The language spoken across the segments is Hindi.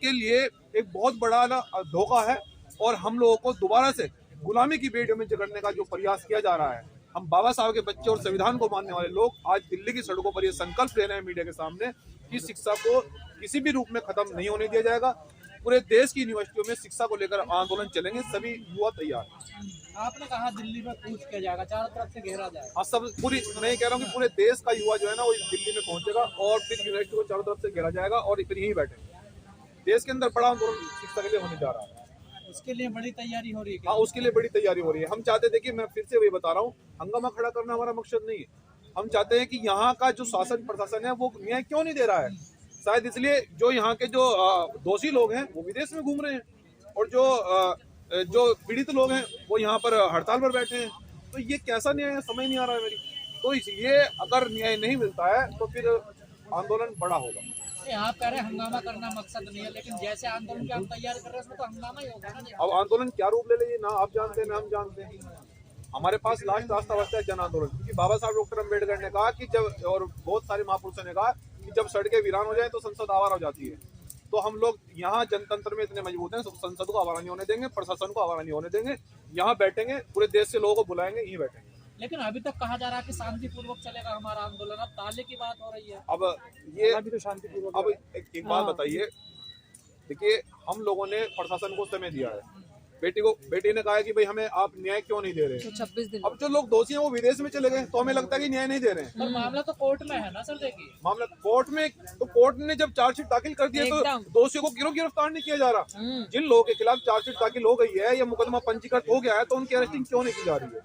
के लिए एक बहुत बड़ा ना धोखा है और हम लोगों को दोबारा से गुलामी की बेड़ियों में जकड़ने का जो प्रयास किया जा रहा है। हम बाबा साहब के बच्चे और संविधान को मानने वाले लोग आज दिल्ली की सड़कों पर ये संकल्प ले रहे हैं मीडिया के सामने कि शिक्षा को किसी भी रूप में खत्म नहीं होने दिया जाएगा। पूरे देश की यूनिवर्सिटियों में शिक्षा को लेकर आंदोलन चलेंगे, सभी युवा तैयार। आपने कहा दिल्ली में कूच किया जाएगा, चारों तरफ से घेरा जाएगा। हाँ, सब पूरी, मैं कह रहा हूँ कि पूरे देश का युवा जो है ना वो दिल्ली में पहुंचेगा और फिर यूनिवर्सिटी को चारों तरफ से घेरा जाएगा और फिर यहीं बैठेंगे। देश के अंदर बड़ा आंदोलन शिक्षा के लिए होने जा रहा है। उसके लिए बड़ी तैयारी हो रही है। हाँ, उसके लिए बड़ी तैयारी हो रही है। हम चाहते, देखिए मैं फिर से वही बता रहा हूँ, हंगामा खड़ा करना हमारा मकसद नहीं है। हम चाहते हैं कि यहाँ का जो शासन प्रशासन है वो न्याय क्यों नहीं दे रहा है। शायद इसलिए जो यहाँ के जो दोषी लोग हैं वो विदेश में घूम रहे हैं और जो पीड़ित लोग हैं वो यहाँ पर हड़ताल पर बैठे हैं। तो ये कैसा न्याय है, समझ नहीं आ रहा है मेरी। तो इसलिए अगर न्याय नहीं मिलता है तो फिर आंदोलन बड़ा होगा। आप कह रहे हैं हंगामा करना मकसद नहीं है, लेकिन जैसे आंदोलन की हम तैयारी कर रहे हैं उसमें तो हंगामा ही होगा ना। अब आंदोलन क्या रूप ले लेंगे ना आप जानते हैं ना हम जानते हैं। हमारे पास लास्ट रास्ता बचता है जन आंदोलन, क्योंकि बाबा साहब डॉक्टर अम्बेडकर ने कहा कि जब, और बहुत सारे महापुरुषों ने कहा कि जब सड़कें वीरान हो जाए तो संसद आवारा हो जाती है। तो हम लोग यहाँ जनतंत्र में इतने मजबूत हैं, संसद को आवारा नहीं होने देंगे, प्रशासन को आवारा नहीं होने देंगे। यहाँ बैठेंगे, पूरे देश से लोगों को बुलाएंगे, यहीं बैठेंगे। लेकिन अभी तक कहा जा रहा है कि शांतिपूर्वक चलेगा हमारा आंदोलन, अब ताले की बात हो रही है। अब ये अभी तो शांतिपूर्वक। अब एक बात बताइए, देखिए हम लोगों ने प्रशासन को समय दिया है। बेटी ने कहा है कि भाई हमें आप न्याय क्यों नहीं दे रहे हैं। तो 26 दिन। अब जो लोग दोषी हैं वो विदेश में चले गए तो हमें लगता है कि न्याय नहीं दे रहे हैं। पर मामला तो कोर्ट में है ना सर। देखिए मामला कोर्ट में, तो कोर्ट ने जब चार्जशीट दाखिल कर दिया तो दोषियों को क्यों गिरफ्तार नहीं किया जा रहा। जिन लोगों के खिलाफ चार्जशीट दाखिल हो गई है या मुकदमा पंजीकृत हो गया है तो उनकी अरेस्टिंग क्यों नहीं की जा रही है।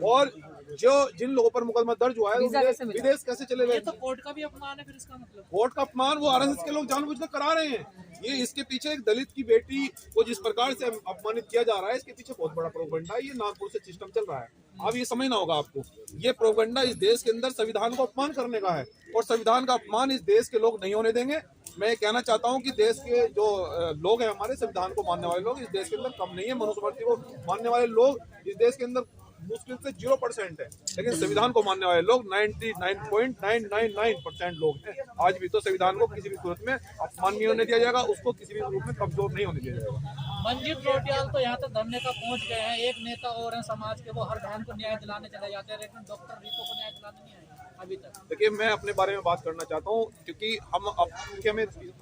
और जो जिन लोगों पर मुकदमा दर्ज हुआ है विदेश कैसे चले गए। ये तो कोर्ट का भी अपमान है फिर इसका मतलब। कोर्ट का अपमान वो आरएसएस के लोग जानबूझकर करा रहे हैं। ये इसके पीछे एक दलित की बेटी को जिस प्रकार से अपमानित किया जा रहा है, इसके पीछे बहुत बड़ा प्रोपेगेंडा है। ये नागपुर से सिस्टम चल रहा है। अब ये समझना होगा आपको, ये प्रोपेगेंडा इस देश के अंदर संविधान को अपमान करने का है और संविधान का अपमान इस देश के लोग नहीं होने देंगे। मैं कहना चाहता हूं कि देश के जो लोग हैं हमारे, संविधान को मानने वाले लोग इस देश के अंदर कम नहीं है। मनुस्मृति को मानने वाले लोग इस देश के अंदर मुश्किल से 0% है, लेकिन संविधान को मानने वाले लोग 99.999% लोग हैं। आज भी तो संविधान को किसी भी सूरत में अपमान नहीं होने दिया जाएगा, उसको किसी भी रूप में कमजोर नहीं होने दिया जाएगा। मंजीत रोटियाल तो यहाँ तक धरने का पहुँच गए हैं। एक नेता और हैं समाज के, वो हर बहन को न्याय दिलाने चले जाते हैं, लेकिन डॉक्टर रिको को न्याय दिलाने नहीं आए अभी तक। देखिए मैं अपने बारे में बात करना चाहता हूँ, क्योंकि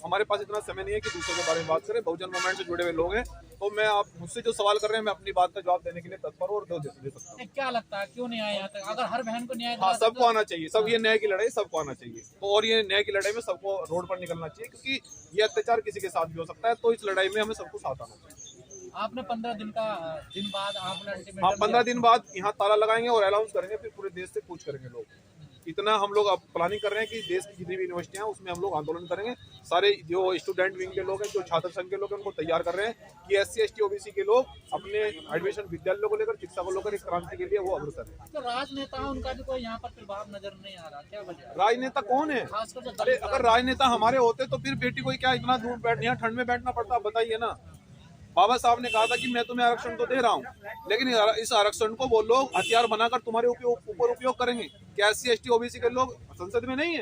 हमारे पास इतना समय नहीं है कि दूसरों के बारे में बात करें। बहुजन मूवमेंट से जुड़े हुए लोग हैं, तो मैं आप मुझसे जो सवाल कर रहे हैं मैं अपनी बात का जवाब देने के लिए तत्पर और दे सकता हूँ। क्या लगता है क्यों नहीं आए यहाँ तक? अगर हर बहन को न्याय, हाँ, सबको आना चाहिए। सब ये न्याय की लड़ाई सबको आना चाहिए। तो और ये न्याय की लड़ाई में सबको रोड पर निकलना चाहिए, क्योंकि ये अत्याचार किसी के साथ भी हो सकता है। तो इस लड़ाई में हमें सबको साथ आना चाहिए। आपने 15 दिन बाद आपने अल्टीमेटम। हाँ, 15 दिन बाद यहाँ ताला लगाएंगे और अनाउंस करेंगे, फिर पूरे देश से कूच करेंगे लोग। इतना हम लोग अब प्लानिंग कर रहे हैं कि देश की जितनी भी यूनिवर्सिटियां हैं उसमें हम लोग आंदोलन करेंगे। सारे जो स्टूडेंट विंग के लोग हैं, जो छात्र संघ के लोग हैं, उनको तैयार कर रहे हैं कि SC ST OBC के लोग अपने एडमिशन विद्यालयों को लेकर, शिक्षा को लेकर इस क्रांति के लिए वो अग्रसर है। तो राजनेता उनका भी कोई यहाँ पर प्रभाव नजर नहीं आ रहा, क्या वजह? राजनेता कौन है? खासकर अरे अगर राजनेता हमारे होते तो फिर बेटी को क्या इतना दूर बैठ, यहाँ ठंड में बैठना पड़ता, बताइए ना। बाबा साहब ने कहा था कि मैं तुम्हें आरक्षण तो दे रहा हूँ, लेकिन इस आरक्षण को वो लोग हथियार बनाकर तुम्हारे ऊपर उपयोग करेंगे। क्या SC ST OBC के लोग संसद में नहीं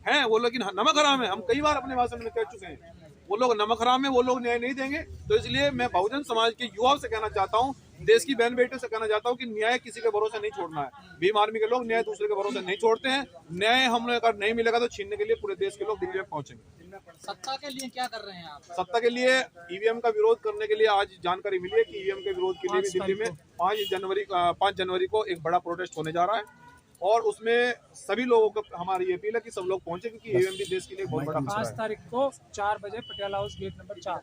है वो, लेकिन नमक हराम है। हम कई बार अपने भाषण में कह चुके हैं, वो लोग नमक हराम है, वो लोग न्याय नहीं देंगे। तो इसलिए मैं बहुजन समाज के युवाओं से कहना चाहता हूँ, देश की बहन बेटियों से कहना चाहता हूँ कि न्याय किसी के भरोसे नहीं छोड़ना है। भीम आर्मी के लोग न्याय दूसरे के भरोसे नहीं छोड़ते हैं। न्याय हमें अगर नहीं मिलेगा तो छीनने के लिए पूरे देश के लोग दिल्ली में पहुंचेंगे। सत्ता के लिए क्या कर रहे हैं आप? सत्ता के लिए EVM का विरोध करने के लिए आज जानकारी मिली है कि EVM के विरोध के लिए भी दिल्ली में 5 जनवरी को एक बड़ा प्रोटेस्ट होने जा रहा है। और उसमें सभी लोगों को हमारी अपील है कि सब लोग पहुंचे, क्योंकि EVM भी देश के लिए बहुत बड़ा खतरा है। 5 तारीख को 4 बजे पटियाला हाउस गेट नंबर 4।